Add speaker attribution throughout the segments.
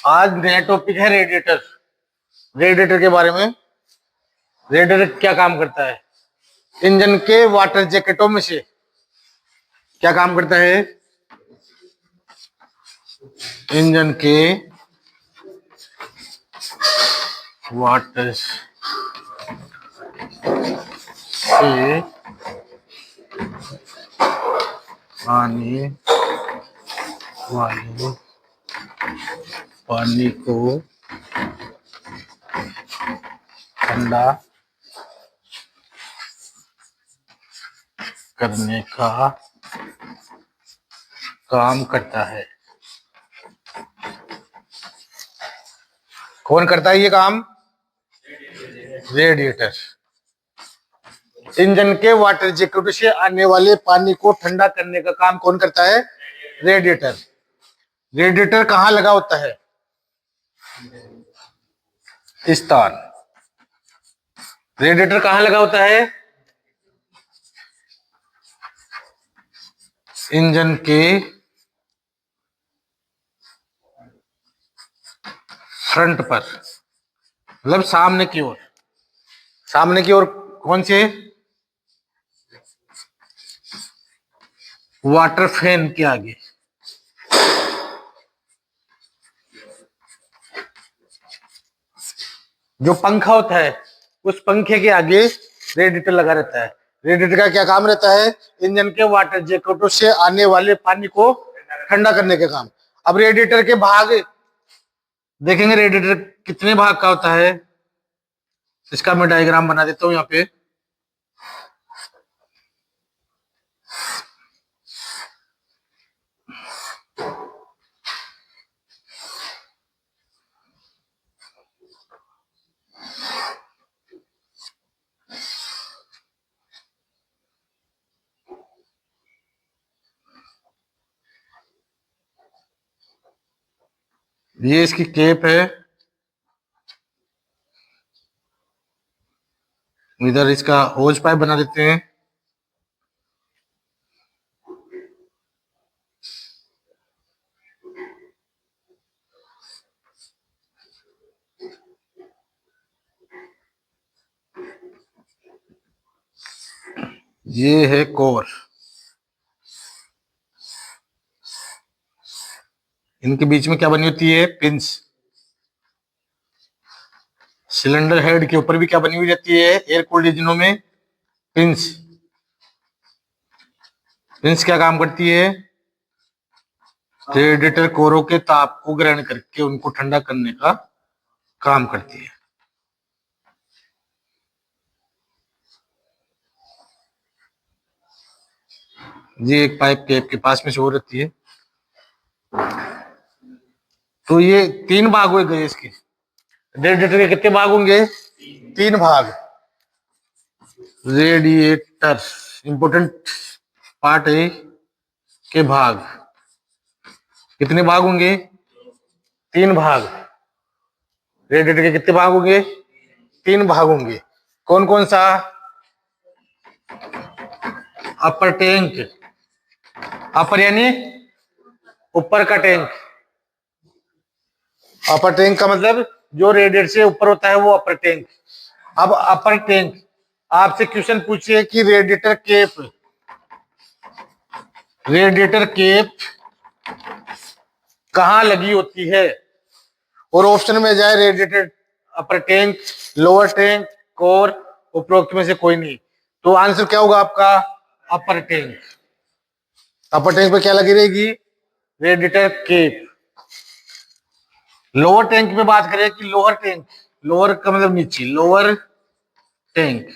Speaker 1: आज नया टॉपिक है रेडिएटर। रेडिएटर के बारे में। रेडिएटर क्या काम करता है? इंजन के वाटर जैकेटों में से क्या काम करता है? इंजन के वाटर से आने वाले पानी को ठंडा करने का काम करता है। कौन करता है ये काम? रेडिएटर। इंजन के वाटर जैकेट से आने वाले पानी को ठंडा करने का काम कौन करता है? रेडिएटर। रेडिएटर कहाँ लगा होता है? स्थान। रेडिएटर कहाँ लगा होता है? इंजन के फ्रंट पर, मतलब सामने की ओर। सामने की ओर कौन से? वाटर फैन के आगे। जो पंखा होता है उस पंखे के आगे रेडिएटर लगा रहता है। रेडिएटर का क्या काम रहता है? इंजन के वाटर जैकेटों से आने वाले पानी को ठंडा करने के काम। अब रेडिएटर के भाग देखेंगे। रेडिएटर कितने भाग का होता है? इसका मैं डायग्राम बना देता हूं यहाँ पे। ये इसकी केप है। इधर इसका होज पाइप बना देते हैं। ये है कोर। इनके बीच में क्या बनी होती है? पिंस। सिलेंडर हेड के ऊपर भी क्या बनी हुई रहती है? एयर कूल्ड इंजनों में पिंस। पिंस क्या काम करती है? रेडिएटर कोरों के ताप को ग्रहण करके उनको ठंडा करने का काम करती है। ये एक पाइप केप के पास में से हो रहती है। तो ये 3 भाग हुए गए इसके। रेडिएटर के कितने भाग होंगे? 3 भाग। रेडिएटर इंपोर्टेंट पार्ट है के भाग कितने भाग होंगे? 3 भाग। रेडिएटर के कितने भाग होंगे? 3 भाग होंगे। कौन कौन सा? अपर टैंक। अपर यानी ऊपर का टैंक। अपर टैंक का मतलब जो रेडिएटर से ऊपर होता है वो अपर टैंक। अब अपर टैंक आपसे क्वेश्चन पूछिए कि रेडिएटर केप कहां लगी होती है, और ऑप्शन में जाए रेडिएटर, अपर टैंक, लोअर टैंक, कोर, उपरोक्त में से कोई नहीं, तो आंसर क्या होगा आपका? अपर टैंक। अपर टैंक पे क्या लगी रहेगी? Radiator cap. लोअर टैंक में बात करें कि लोअर टैंक, लोअर का मतलब नीचे, लोअर टैंक,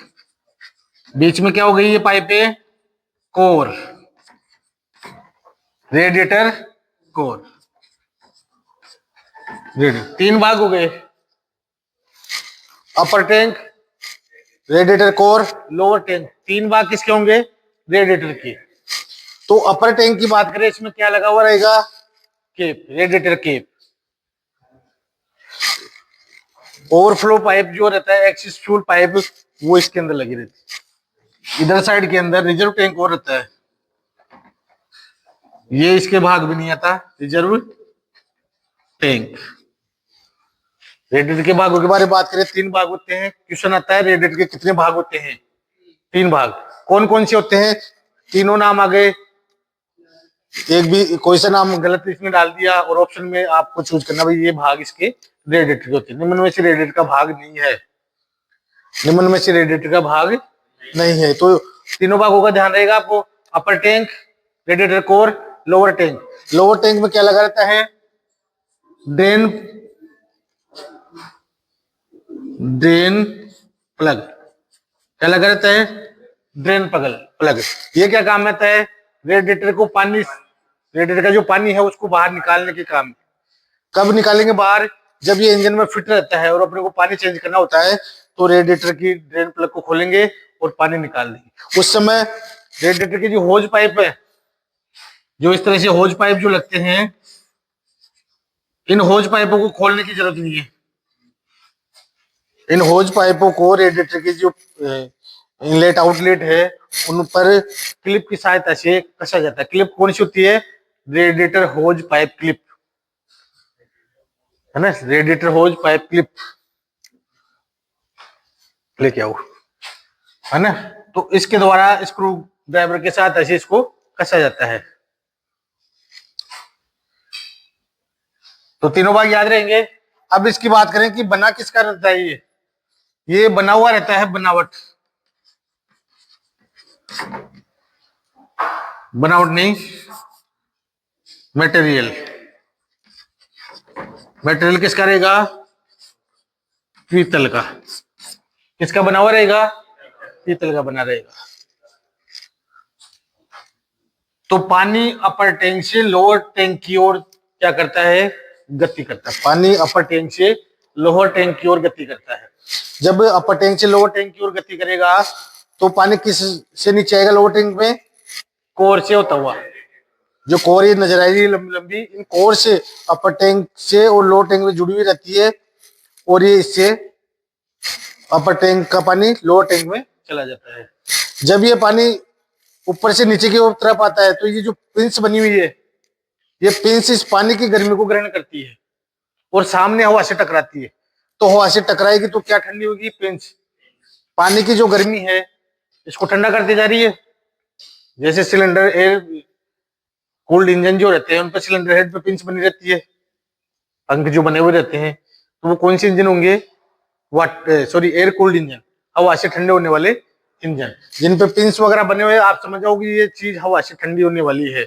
Speaker 1: बीच में क्या हो गई ये पाइप है? कोर। Radiator core. रेडिएटर 3 भाग हो गए। Upper tank, radiator core, lower tank. 3 भाग किसके होंगे? रेडिएटर के। तो अपर टैंक की बात करें, इसमें क्या लगा हुआ रहेगा? Cap, radiator cap. Overflow pipe जो रहता है, एक्सिस फ्यूल पाइप, वो इसके अंदर लगी रहती है। इधर साइड के अंदर रिजर्व टैंक और रहता है। ये इसके भाग भी नहीं आता, रिजर्व टैंक। रेडिएटर के भागों के बारे में बात करें, 3 भाग होते हैं। क्वेश्चन आता है रेडिएटर के कितने भाग होते हैं? 3 भाग। कौन कौन से होते हैं? तीनों नाम आ गए। एक भी कोई सा नाम गलत इसमें डाल दिया और ऑप्शन में आपको चूज करना भाई ये भाग इसके रेडिएटर के होते हैं। निम्न में से रेडिएटर का भाग नहीं है, निम्न में से रेडिएटर का भाग नहीं है। तो तीनों भागों का ध्यान रहेगा आपको। Upper tank, radiator core, lower tank. Lower tank में क्या लगा रहता है? Drain plug. क्या लगा रहता है? Drain plug. ये क्या काम रहता है? रेडिएटर को पानी, रेडिएटर का जो पानी है उसको बाहर निकालने के काम। कब निकालेंगे बाहर? जब ये इंजन में फिट रहता है और अपने को पानी चेंज करना होता है तो रेडिएटर की ड्रेन प्लग को खोलेंगे और पानी निकाल देंगे। उस समय रेडिएटर की जो होज पाइप है, जो इस तरह से होज पाइप जो लगते हैं, इन होज पाइपों को खोलने की जरूरत नहीं है। इन होज पाइपों को रेडिएटर की जो इनलेट आउटलेट है उन पर क्लिप की सहायता से कसा जाता है। क्लिप कौन सी होती है? रेडिएटर होज पाइप क्लिप, है ना? रेडिएटर होज पाइप क्लिप लेके आओ, है ना? तो इसके द्वारा स्क्रू ड्राइवर के साथ ऐसे इसको कसा जाता है। तो तीनों भाग याद रहेंगे। अब इसकी बात करें कि बना किसका रहता है? ये बना हुआ रहता है, बनावट, बनावट नहीं, मटेरियल। मटेरियल किसका रहेगा? पीतल का। किसका बना हुआ रहेगा? पीतल का बना रहेगा। तो पानी अपर टैंक से लोअर टैंक की ओर क्या करता है? गति करता है। पानी अपर टैंक से लोअर टैंक की ओर गति करता है। जब अपर टैंक से लोअर टैंक की ओर गति करेगा तो पानी किस से नीचे आएगा? लोअर टैंक में कोर से होता हुआ। जो कोर ये नजर आएगी लंबी लंबी, इन कोर से अपर टैंक से और लोअर टैंक में जुड़ी हुई रहती है और ये इससे अपर टैंक का पानी लोअर टैंक में चला जाता है। जब ये पानी ऊपर से नीचे की ओर तरफ आता है तो ये जो पिंस बनी हुई है, ये पिंस इस पानी की गर्मी को ग्रहण करती है और सामने हवा से टकराती है। तो हवा से टकराएगी तो क्या ठंडी होगी? पिंस। पानी की जो गर्मी है इसको ठंडा करती जा रही है। जैसे सिलेंडर एयर कूल्ड इंजन जो रहते हैं उन पर सिलेंडर हेड पे पिंस बनी रहती है, पंख जो बने हुए रहते हैं, तो वो कौन से इंजन होंगे? एयर कूल्ड इंजन, हवा से ठंडे होने वाले इंजन। जिन पे पिंस वगैरह बने हुए, आप समझ जाओगे ये चीज हवा से ठंडी होने वाली है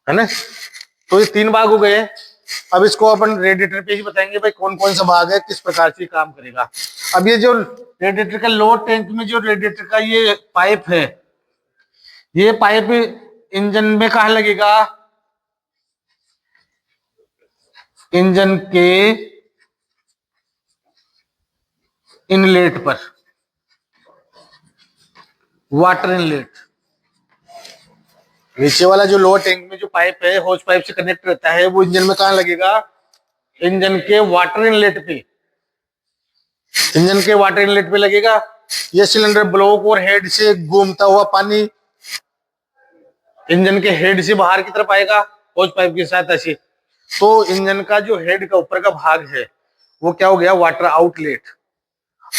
Speaker 1: ना? तो ये 3 भाग हो गए। अब इसको अपन रेडिएटर पे ही बताएंगे भाई कौन कौन सा भाग है, किस प्रकार से काम करेगा। अब ये जो रेडिएटर का लोअर टैंक में जो रेडिएटर का ये पाइप है, ये पाइप इंजन में कहा लगेगा? इंजन के इनलेट पर, वाटर इनलेट। नीचे वाला जो लोअर टैंक में जो पाइप है, होज पाइप से कनेक्ट रहता है, वो इंजन में कहां लगेगा? इंजन के वाटर इनलेट पे। इंजन के वाटर इनलेट पे लगेगा। ये सिलेंडर ब्लॉक और हेड से घूमता हुआ पानी इंजन के हेड से बाहर की तरफ आएगा होज पाइप की सहायता से। तो इंजन का जो हेड का ऊपर का भाग है वो क्या हो गया? Water outlet.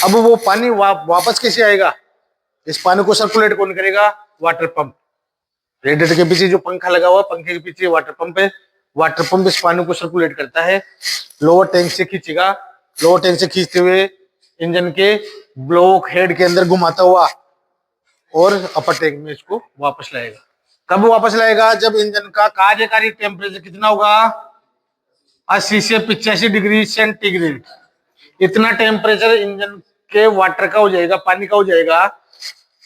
Speaker 1: अब वो पानी वापस कैसे आएगा? इस पानी को सर्कुलेट कौन करेगा? Water pump. रेडिएटर के पीछे जो पंखा लगा हुआ, पंखे के पीछे वाटर पंप है। वाटर पंप इस पानी को सर्कुलेट करता है, लोअर टैंक से खींचेगा, लोअर टैंक से खींचते हुए इंजन के ब्लॉक हेड के अंदर घुमाता हुआ और अपर टैंक में इसको वापस लाएगा। कब वापस लाएगा? जब इंजन का कार्यकारी टेम्परेचर कितना होगा? 80 से 85 डिग्री सेंटीग्रेड। इतना टेम्परेचर इंजन के वाटर का हो जाएगा, पानी का हो जाएगा,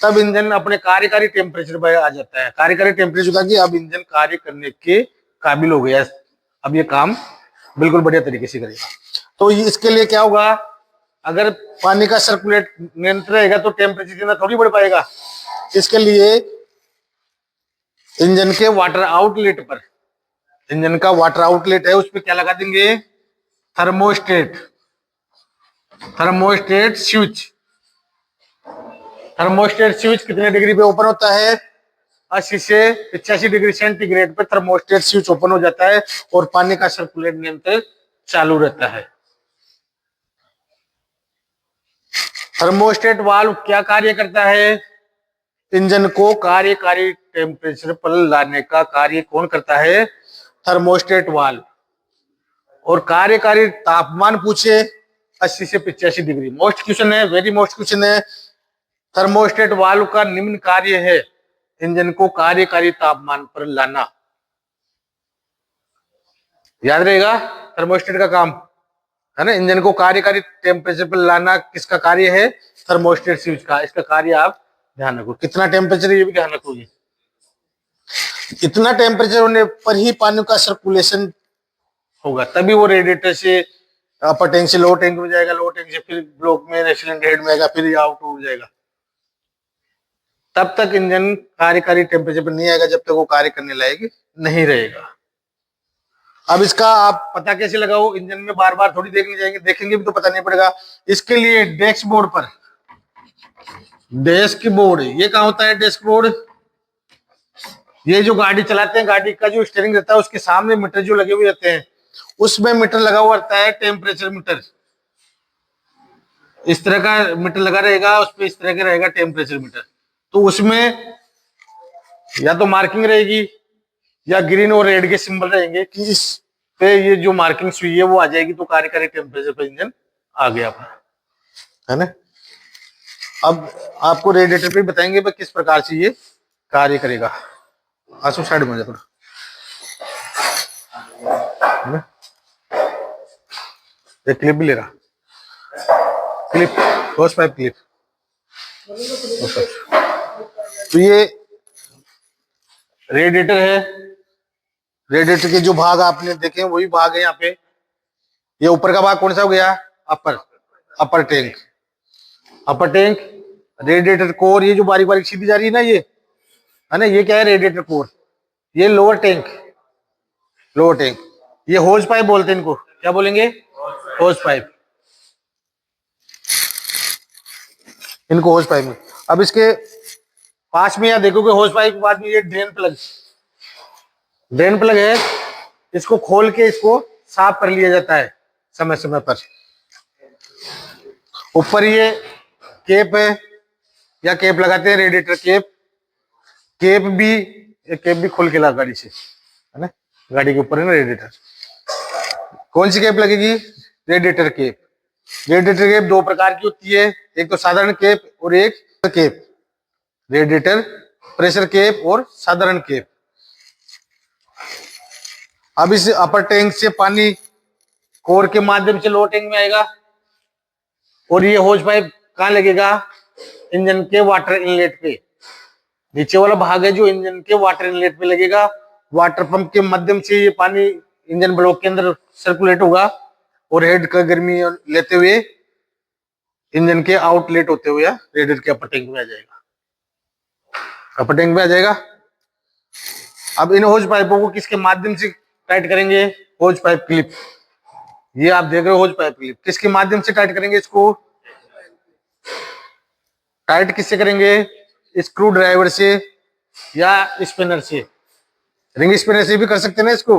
Speaker 1: तब इंजन अपने कार्यकारी टेम्परेचर पर आ जाता है। कार्यकारी टेम्परेचर का कि अब इंजन कार्य करने के काबिल हो गया, अब ये काम बिल्कुल बढ़िया तरीके से करेगा। तो इसके लिए क्या होगा? अगर पानी का सर्कुलेट नियंत्रण रहेगा तो टेम्परेचर इतना थोड़ी बढ़ पाएगा। इसके लिए इंजन के वाटर आउटलेट पर, इंजन का वाटर आउटलेट है उस पर क्या लगा देंगे? Thermostat. Thermostat switch. Thermostat switch कितने डिग्री पे ओपन होता है? 80 से 85 डिग्री सेंटीग्रेड पे थर्मोस्टेट स्विच ओपन हो जाता है और पानी का सर्कुलेट नियंत्रण चालू रहता है। थर्मोस्टेट वाल्व क्या कार्य करता है? इंजन को कार्यकारी टेम्परेचर पर लाने का कार्य कौन करता है? Thermostat valve. और कार्यकारी तापमान पूछे 80 से 85 डिग्री, मोस्ट क्वेश्चन है, वेरी मोस्ट क्वेश्चन है। थर्मोस्टेट वाल्व का निम्न कार्य है इंजन को कार्यकारी तापमान पर लाना। याद रहेगा, थर्मोस्टेट का काम है ना, इंजन को कार्यकारी टेम्परेचर पर लाना किसका कार्य है? थर्मोस्टेट स्विच का। इसका कार्य आप ध्यान रखो, कितना टेम्परेचर ये भी ध्यान रखोगे। इतना टेम्परेचर होने पर ही पानी का सर्कुलेशन होगा, तभी वो रेडिएटर से अपर टैंक से लोअर टैंक में जाएगा, लोअर टैंक से फिर ब्लॉक में सिलेंडर हेड में आएगा, फिर आउट हो जाएगा। तब तक इंजन कार्यकारी टेम्परेचर पर नहीं आएगा जब तक वो कार्य करने लायक नहीं रहेगा। अब इसका आप पता कैसे लगाओ? इंजन में बार बार थोड़ी देखने जाएंगे, देखेंगे भी तो पता नहीं पड़ेगा। इसके लिए डेस्क बोर्ड पर, डेस्क बोर्ड, ये कहाँ होता है डेस्क बोर्ड? ये जो गाड़ी चलाते हैं, गाड़ी का जो स्टीयरिंग रहता है उसके सामने मीटर जो लगे हुए रहते हैं, उसमें मीटर लगा हुआ रहता है, टेम्परेचर मीटर। इस तरह का मीटर लगा रहेगा, उस पर इस तरह का रहेगा टेम्परेचर मीटर। तो उसमें या तो मार्किंग रहेगी या ग्रीन और रेड के सिंबल रहेंगे कि इस पे ये जो मार्किंग हुई है वो आ जाएगी, तो कार्यकारी टेम्परेचर पर इंजन आ गया है ना। अब आपको रेडिएटर पे बताएंगे किस प्रकार से ये कार्य करेगा। आसो साइड में थोड़ा, एक क्लिप भी ले रहा, क्लिप, होस पाइप क्लिप। तो ये रेडिएटर है, रेडिएटर के जो भाग आपने देखे हैं वही भाग है यहाँ पे। ये ऊपर का भाग कौन सा हो गया? अपर टैंक, अपर टैंक, रेडिएटर कोर, ये जो बारीक बारीक सीधी जा रही है ना, ये है ना, ये क्या है? Radiator core. ये लोअर टैंक, लोअर टैंक, ये होज पाइप बोलते हैं इनको, क्या बोलेंगे? होज पाइप, इनको होज पाइप में। अब इसके पास में यहाँ देखोगे होज पाइप के बाद में ये ड्रेन प्लग, ड्रेन प्लग है, इसको खोल के इसको साफ कर लिया जाता है समय समय पर। ऊपर ये केप है, या केप लगाते हैं, रेडिएटर केप, केप भी खोल के लगा गाड़ी से, है ना, गाड़ी के ऊपर है ना रेडिएटर। कौन सी केप लगेगी? Radiator cap. रेडिएटर केप दो प्रकार की होती है, एक तो साधारण केप और एक केप, रेडिएटर प्रेशर केप और साधारण केप। अब इस अपर टैंक से पानी कोर के माध्यम से लोअर टैंक में आएगा, और ये होज पाइप कहाँ लगेगा? इंजन के वाटर इनलेट पे। नीचे वाला भाग है जो इंजन के वाटर इनलेट पे लगेगा, वाटर पंप के माध्यम से ये पानी इंजन ब्लॉक के अंदर सर्कुलेट होगा, और हेड का गर्मी लेते हुए इंजन के आउटलेट होते हुए रेडिएटर के अपर टैंक में आ जाएगा, अपर टैंक में आ जाएगा। अब इन होज पाइपों को किसके माध्यम से टाइट करेंगे? Hose pipe clip. ये आप देख रहे हो होज पाइप क्लिप, किसके माध्यम से टाइट करेंगे? इसको टाइट किससे करेंगे? स्क्रू ड्राइवर से या स्पिनर से। रिंग स्पिनर से भी कर सकते हैं ना इसको,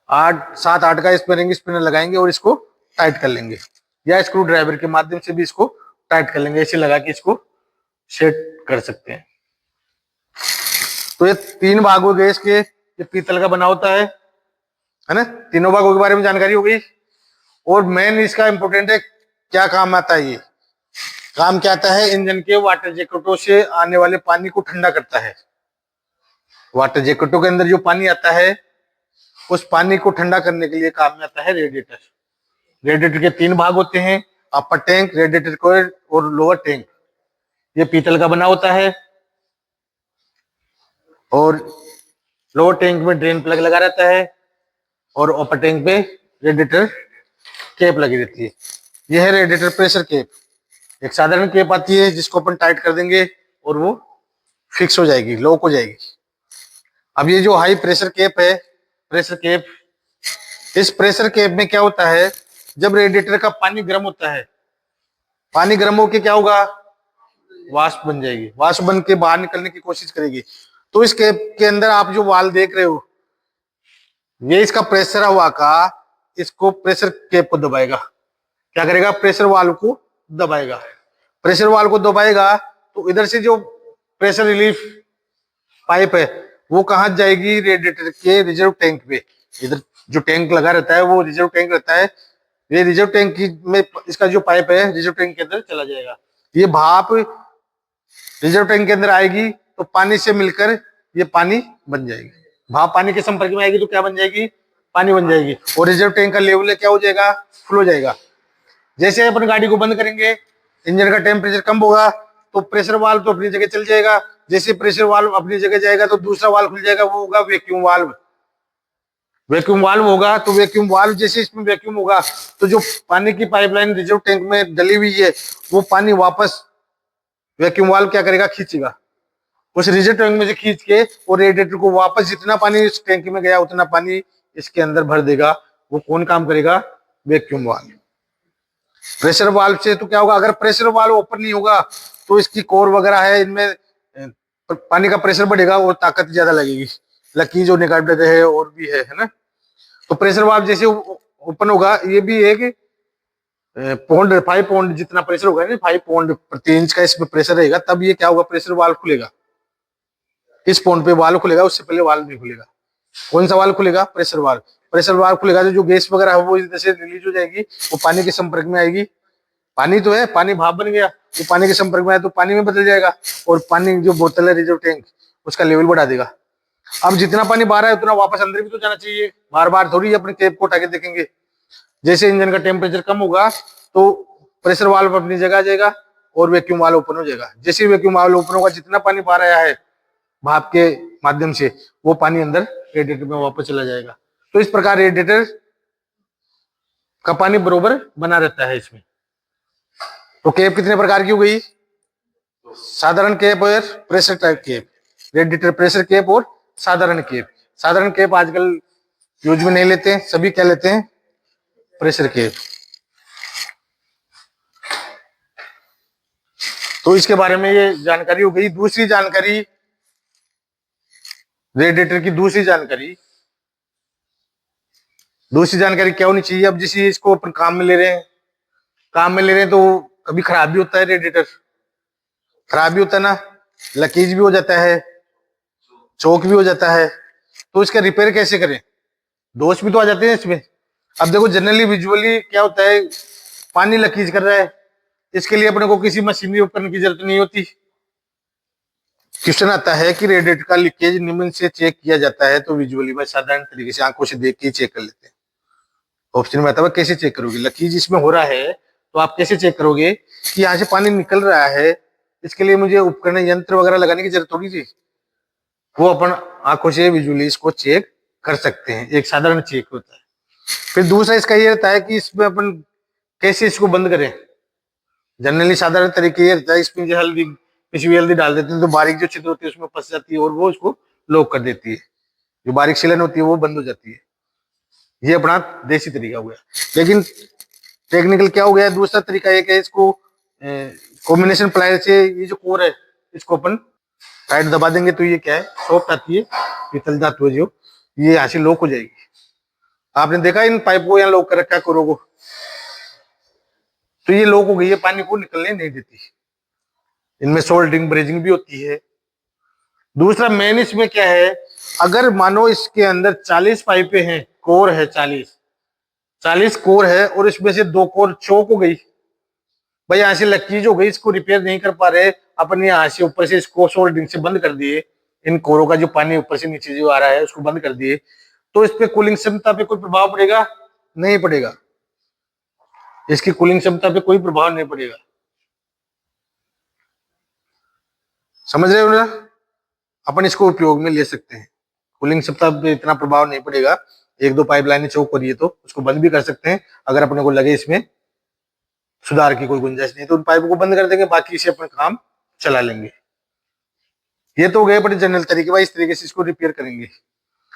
Speaker 1: 7-8 का इसमें रिंग स्पिनर लगाएंगे और इसको टाइट कर लेंगे, या स्क्रू ड्राइवर के माध्यम से भी इसको टाइट कर लेंगे, ऐसे लगा के इसको सेट कर सकते हैं। तो ये 3 भाग हो गए इसके, ये पीतल का बना होता है ना, तीनों भागों के बारे में जानकारी हो गई। और मेन इसका इंपॉर्टेंट है, क्या काम आता है? ये काम क्या आता है? इंजन के वाटर जैकेटों से आने वाले पानी को ठंडा करता है। वाटर जैकेटों के अंदर जो पानी आता है उस पानी को ठंडा करने के लिए काम में आता है रेडिएटर। रेडिएटर के 3 भाग होते हैं, अपर टैंक, रेडिएटर कोर और लोअर टैंक। ये पीतल का बना होता है, और लोअर टैंक में ड्रेन प्लग लगा रहता है, और अपर टैंक पे रेडिएटर केप लगी रहती है। यह है रेडिएटर प्रेशर केप। एक साधारण केप आती है जिसको अपन टाइट कर देंगे और वो फिक्स हो जाएगी, लॉक हो जाएगी। अब ये जो हाई प्रेशर केप है, प्रेशर केप, इस प्रेशर केप में क्या होता है? जब रेडिएटर का पानी गर्म होता है, पानी गर्म होके क्या होगा? वाष्प बन जाएगी, वाष्प बन के बाहर निकलने की कोशिश करेगी। तो इस केप के अंदर आप जो वाल्व देख रहे हो, ये इसका प्रेशर हवा का इसको प्रेशर केप को दबाएगा, क्या करेगा, प्रेशर वाल्व को दबाएगा। प्रेशर वाल्व को दबाएगा तो इधर से जो प्रेशर रिलीफ पाइप है वो कहाँ जाएगी, रेडिएटर के रिजर्व टैंक पे। इधर जो टैंक लगा रहता है वो रिजर्व टैंक रहता है, ये रिजर्व टैंक की में इसका जो पाइप है रिजर्व टैंक के अंदर चला जाएगा। ये भाप रिजर्व टैंक के अंदर आएगी तो पानी से मिलकर ये पानी बन जाएगी। भाप पानी के संपर्क में आएगी तो क्या बन जाएगी, पानी बन जाएगी। और रिजर्व टैंक का लेवल क्या हो जाएगा, फुल हो जाएगा। जैसे अपन गाड़ी को बंद करेंगे, इंजन का टेम्परेचर कम होगा तो प्रेशर वाल्व तो अपनी जगह चल जाएगा। जैसे प्रेशर वाल्व अपनी जगह जाएगा तो दूसरा वाल्व खुल जाएगा, वो होगा वैक्यूम वाल्व। वैक्यूम वाल्व होगा तो वैक्यूम वाल्व जैसे इसमें वैक्यूम होगा तो जो पानी की पाइपलाइन रिजर्व टैंक में डली हुई है वो पानी वापस वैक्यूम वाल्व क्या करेगा, खींचेगा उस रिजर्व टैंक में से खींच के, और रेडिएटर को वापस जितना पानी इस टैंक में गया उतना पानी इसके अंदर भर देगा। वो कौन काम करेगा, वैक्यूम वाल्व। प्रेशर वाल्व से तो क्या होगा, अगर प्रेशर वाल्व ओपन नहीं होगा तो इसकी कोर वगैरह है इनमें पानी का प्रेशर बढ़ेगा और ताकत ज्यादा लगेगी, लकीज जो निकाल देते हैं और भी है ना। तो प्रेशर वाल्व जैसे ओपन होगा, ये भी एक पौंड 5 पौंड जितना प्रेशर होगा ना, 5 पौंड प्रति इंच का इसमें प्रेशर रहेगा, तब ये क्या होगा, प्रेशर वाल्व खुलेगा। इस पौंड पे वाल्व खुलेगा, उससे पहले वाल्व नहीं खुलेगा। कौन सा वाल्व खुलेगा, प्रेशर वाल्व। प्रेशर वाल्व खुलेगा तो जो गैस वगैरह है वो इधर से रिलीज हो जाएगी, वो पानी के संपर्क में आएगी। पानी तो है, पानी भाप बन गया, वो पानी के संपर्क में आया तो पानी में बदल जाएगा, और पानी जो बोतल है रिजर्व टैंक उसका लेवल बढ़ा देगा। अब जितना पानी बाहर है उतना वापस अंदर भी तो जाना चाहिए, बार बार थोड़ी अपने कैप को उठा के देखेंगे। जैसे इंजन का टेम्परेचर कम होगा तो प्रेशर वाल्व अपनी जगह आ जाएगा और वैक्यूम वाल्व ओपन हो जाएगा। जैसे वैक्यूम वाल्व ओपन होगा, जितना पानी बाहर आया है भाप के माध्यम से वो पानी अंदर रेडिएटर में वापस चला जाएगा। तो इस प्रकार रेडिएटर का पानी बरोबर बना रहता है इसमें। तो कैप कितने प्रकार की हो गई, साधारण कैप और pressure type cap, radiator pressure cap और साधारण कैप। साधारण कैप आजकल यूज में नहीं लेते हैं, सभी क्या लेते हैं, प्रेशर कैप। तो इसके बारे में ये जानकारी हो गई। दूसरी जानकारी, रेडिएटर की दूसरी जानकारी क्या होनी चाहिए। अब जैसे इसको अपन काम में ले रहे हैं तो कभी खराब भी होता है, रेडिएटर खराब भी होता है ना, लीकेज भी हो जाता है, चौक भी हो जाता है। तो इसका रिपेयर कैसे करें, दोष भी तो आ जाते हैं इसमें। अब देखो जनरली विजुअली क्या होता है, पानी लीकेज कर रहा है, इसके लिए अपने को किसी मशीनरी उपकरण की जरूरत नहीं होती। क्वेश्चन आता है कि रेडिएटर का लीकेज निम्न से चेक किया जाता है, तो विजुअली में साधारण तरीके से आंखों से देख के चेक कर लेते हैं। ऑप्शन में आता है कैसे चेक करोगे, लीकेज इसमें हो रहा है तो आप कैसे चेक करोगे कि यहाँ से पानी निकल रहा है, इसके लिए मुझे उपकरण यंत्र वगैरह लगाने की जरूरत थोड़ी थी। वो अपन आंखों से विजुअली इसको चेक कर सकते हैं, एक साधारण चेक होता है। फिर दूसरा इसका ये रहता है कि इसमें अपन कैसे इसको बंद करें। जनरली साधारण तरीके ये रहता है, इसमें जो हल्दी पिसी हुई हल्दी डाल देते हैं तो बारीक जो छिद्र होती है उसमें फंस जाती है और वो उसको लॉक कर देती है, जो बारीक सिलन होती है वो बंद हो जाती है। ये अपना देसी तरीका हो गया। लेकिन टेक्निकल क्या हो गया, दूसरा तरीका एक है, इसको कॉम्बिनेशन प्लायर से ये जो कोर है इसको अपन टाइट दबा देंगे तो ये क्या है, सॉफ्ट आती है, पीतल धातु है जो, ये यहाँ से लॉक हो जाएगी। आपने देखा इन पाइप को यहाँ लॉक कर रखा है कोरों को, तो ये लॉक हो गई है, पानी को निकलने नहीं देती। इनमें सोल्डरिंग ब्रेजिंग भी होती है। दूसरा मेन इसमें क्या है, अगर मानो इसके अंदर 40 पाइपें हैं, कोर है 40 कोर है और इसमें से 2 कोर चौक हो गई, भाई यहाँ से लीकेज हो गई, इसको रिपेयर नहीं कर पा रहे अपन, यहाँ से ऊपर से इसको सोल्डरिंग से बंद कर दिए, इन कोरों का जो पानी ऊपर से नीचे जो आ रहा है उसको बंद कर दिए, तो इस पे कूलिंग क्षमता पे कोई प्रभाव पड़ेगा, नहीं पड़ेगा। इसकी कूलिंग क्षमता पे कोई प्रभाव नहीं पड़ेगा। समझ रहे हो ना, अपन इसको उपयोग में ले सकते हैं, कूलिंग क्षमता पे इतना प्रभाव नहीं पड़ेगा। 1-2 पाइपलाइन चौक हो रही है तो उसको बंद भी कर सकते हैं, अगर अपने को लगे इसमें सुधार की कोई गुंजाइश नहीं तो उन पाइपों को बंद कर देंगे, बाकी से अपन काम चला लेंगे। ये तो गए बड़े जनरल तरीके, भाई इस तरीके से इसको रिपेयर करेंगे।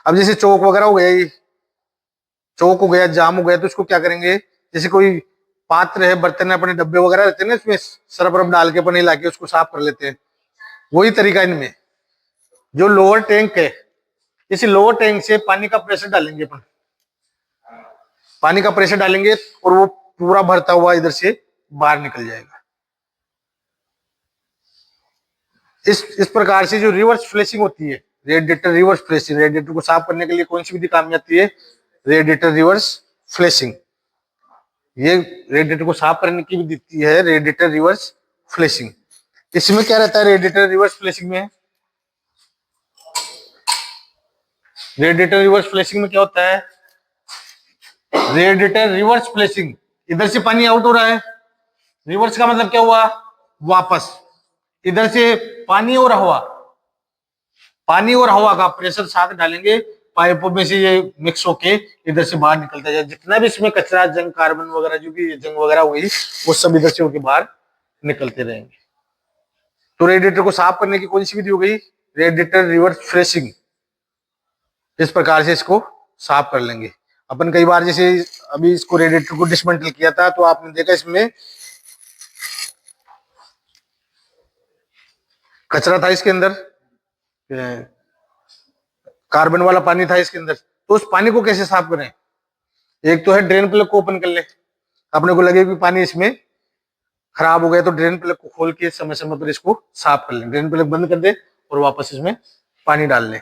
Speaker 1: अब जैसे चौक वगैरह हो गया, चौक हो गया, जाम हो गया, तो इसको क्या करेंगे, जैसे कोई पात्र है, बर्तन है, अपने डब्बे वगैरह रहते हैं ना, इसमें सरफ वरफ डाल के अपन हिला के उसको साफ कर लेते हैं, वही तरीका इनमें। जो लोअर टैंक है, इसी लोअर टैंक से पानी का प्रेशर डालेंगे अपन, पानी का प्रेशर डालेंगे और वो पूरा भरता हुआ इधर से बाहर निकल जाएगा। इस प्रकार से जो रिवर्स फ्लैशिंग होती है, रेडिएटर रिवर्स फ्लैशिंग, रेडिएटर को साफ करने के लिए कौन सी विधि काम में आती है? Radiator reverse flashing. ये रेडिएटर को साफ करने की विधि है रेडिएटर रिवर्स फ्लैशिंग। इसमें क्या रहता है रेडिएटर रिवर्स फ्लैशिंग में? रेडिएटर रिवर्स फ्लैशिंग में क्या होता है? रेडिएटर रिवर्स फ्लैशिंग, इधर से पानी आउट हो रहा है, रिवर्स का मतलब क्या हुआ? वापस। इधर से पानी और हवा, पानी और हवा का प्रेशर साथ डालेंगे, पाइपों में से ये मिक्स होके इधर से बाहर निकलता जाए। जितना भी इसमें कचरा, जंग, कार्बन वगैरह, जो भी जंग वगैरह हुई, वो सब इधर से होके बाहर निकलते रहेंगे। तो रेडिएटर को साफ करने की कौन सी विधि हो गई? Radiator reverse flashing. इस प्रकार से इसको साफ कर लेंगे अपन। कई बार जैसे अभी इसको रेडिएटर को डिसमेंटल किया था, तो आपने देखा इसमें कचरा था, इसके अंदर कार्बन वाला पानी था इसके अंदर। तो उस पानी को कैसे साफ करें? एक तो है ड्रेन प्लग को ओपन कर ले, अपने को लगे कि पानी इसमें खराब हो गया, तो ड्रेन प्लग को खोल के समय समय पर इसको साफ कर लें। ड्रेन प्लग बंद कर दे और वापस इसमें पानी डाल ले।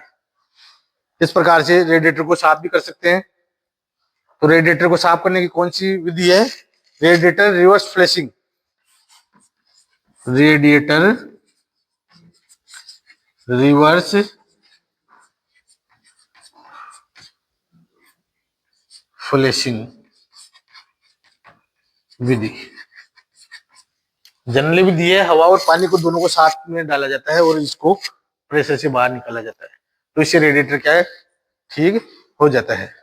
Speaker 1: इस प्रकार से रेडिएटर को साफ भी कर सकते हैं। तो रेडिएटर को साफ करने की कौन सी विधि है? Radiator reverse flushing. Radiator reverse flushing विधि। जनरली विधि है, हवा और पानी को दोनों को साथ में डाला जाता है और इसको प्रेशर से बाहर निकाला जाता है। तो इससे रेडिएटर क्या है? ठीक हो जाता है।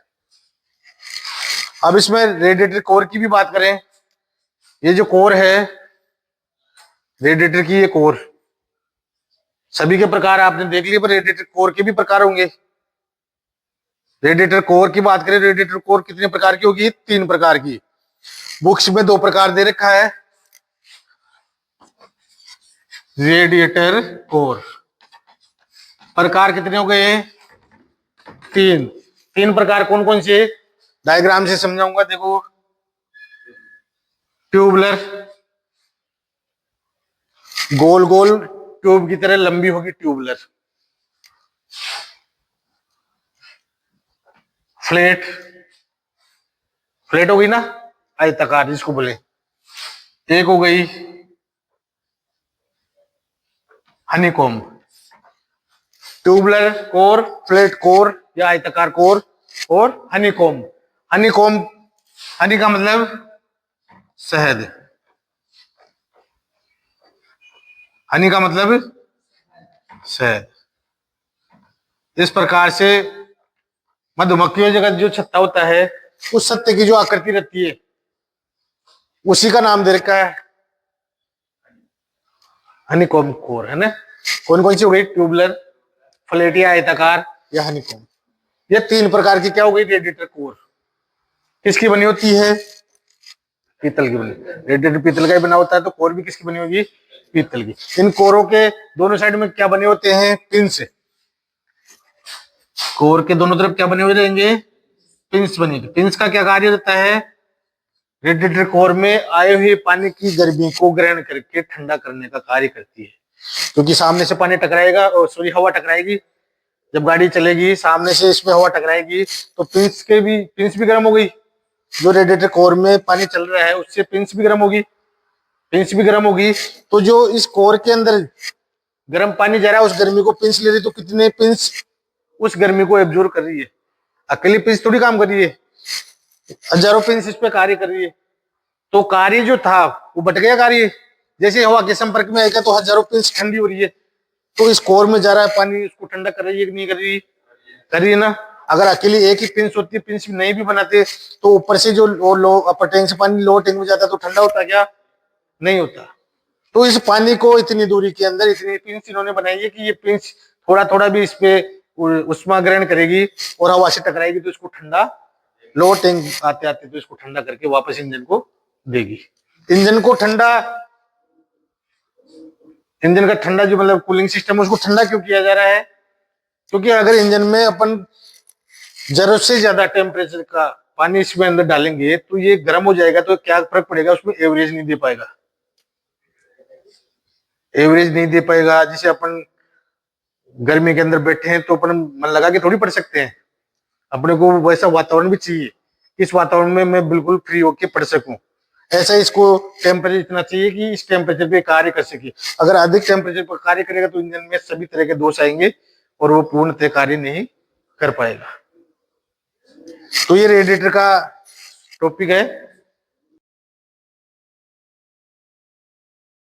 Speaker 1: अब इसमें रेडिएटर कोर की भी बात करें। ये जो कोर है रेडिएटर की, ये कोर सभी के प्रकार आपने देख लिए, पर रेडिएटर कोर के भी प्रकार होंगे। रेडिएटर कोर की बात करें, रेडिएटर कोर कितने प्रकार की होगी? 3 प्रकार की। बुक्स में 2 प्रकार दे रखा है रेडिएटर कोर। प्रकार कितने हो गए? 3 प्रकार कौन कौन से? डायग्राम से समझाऊंगा। देखो, ट्यूबलर, गोल गोल ट्यूब की तरह लंबी होगी ट्यूबलर। फ्लैट, फ्लैट हो गई ना, आयताकार जिसको बोले। एक हो गई honeycomb. Tubular core, flat core या आयताकार कोर और हनीकॉम्ब। हनीकॉम्ब, हनी का मतलब शहद, हनी का मतलब शहद। इस प्रकार से मधुमक्खियों जगह जो छत्ता होता है, उस छत्ते की जो आकृति रहती है, उसी का नाम दे रखा है हनीकॉम्ब कोर, है ना। कौन कौन सी हो गई? ट्यूबलर, फ्लैट या आयताकार या हनीकॉम्ब। ये 3 प्रकार की क्या हो गई? Radiator core. किसकी बनी होती है? पीतल की बनी। रेडिएटर पीतल का ही बना होता है, तो कोर भी किसकी बनी होगी? पीतल की। इन कोरों के दोनों साइड में क्या बने होते हैं? पिंस। कोर के दोनों तरफ क्या बने हुए रहेंगे? पिंस बनेगी। पिंस का क्या कार्य रहता है? रेडिएटर कोर में आए हुए पानी की गर्मी को ग्रहण करके ठंडा करने का कार्य करती है। क्योंकि सामने से पानी टकराएगा, और सॉरी हवा टकराएगी, जब गाड़ी चलेगी सामने से इसमें हवा टकराएगी, तो पिंस भी गर्म हो गई। जो रेडिएटर कोर में पानी चल रहा है उससे पिंस भी गर्म होगी, पिंस भी गर्म होगी। तो जो इस कोर के अंदर गर्म पानी जा रहा है, उस गर्मी को पिंस ले रही, तो कितने पिंस उस गर्मी को एब्जॉर्ब कर रही है? अकेली पिंस थोड़ी काम कर रही है, हजारों पिंस इस पे कार्य कर रही है। तो कार्य जो था वो बट गया कार्य। जैसे हवा के संपर्क में आएगा तो हजारों पिंस ठंडी हो रही है। तो इस कोर में जा रहा है पानी, उसको ठंडा कर रही है कि नहीं कर रही? कर रही है ना। अगर अकेली एक ही पिंस होती, पिंस नहीं भी बनाते, तो ऊपर से जो लो अपर टैंक से पानी लोअर टैंक में जाता तो ठंडा होता क्या? नहीं होता। तो इस पानी को इतनी दूरी के अंदर इतनी पिंस इन्होंने बनाई है कि ये पिंस थोड़ा थोड़ा भी इस पे उष्मा ग्रहण करेगी और हवा से टकराएगी, तो इसको ठंडा, लोअर टैंक आते आते तो इसको ठंडा करके वापस इंजन को देगी। इंजन को ठंडा, इंजन का ठंडा जो मतलब कूलिंग सिस्टम है, उसको ठंडा क्यों किया जा रहा है? क्योंकि अगर इंजन में अपन जरूरत से ज्यादा टेम्परेचर का पानी इसमें अंदर डालेंगे तो ये गर्म हो जाएगा, तो क्या फर्क पड़ेगा उसमें, एवरेज नहीं दे पाएगा, एवरेज नहीं दे पाएगा। जैसे अपन गर्मी के अंदर बैठे हैं तो अपन मन लगा के थोड़ी पढ़ सकते हैं, अपने को वैसा वातावरण भी चाहिए, इस वातावरण में मैं बिल्कुल फ्री होके पढ़ सकूं। ऐसा इसको टेम्परेचर इतना चाहिए कि इस टेम्परेचर पे कार्य कर सके। अगर अधिक टेम्परेचर पर कार्य करेगा तो इंजन में सभी तरह के दोष आएंगे और वो पूर्णतः कार्य नहीं कर पाएगा। तो ये रेडिएटर का टॉपिक है।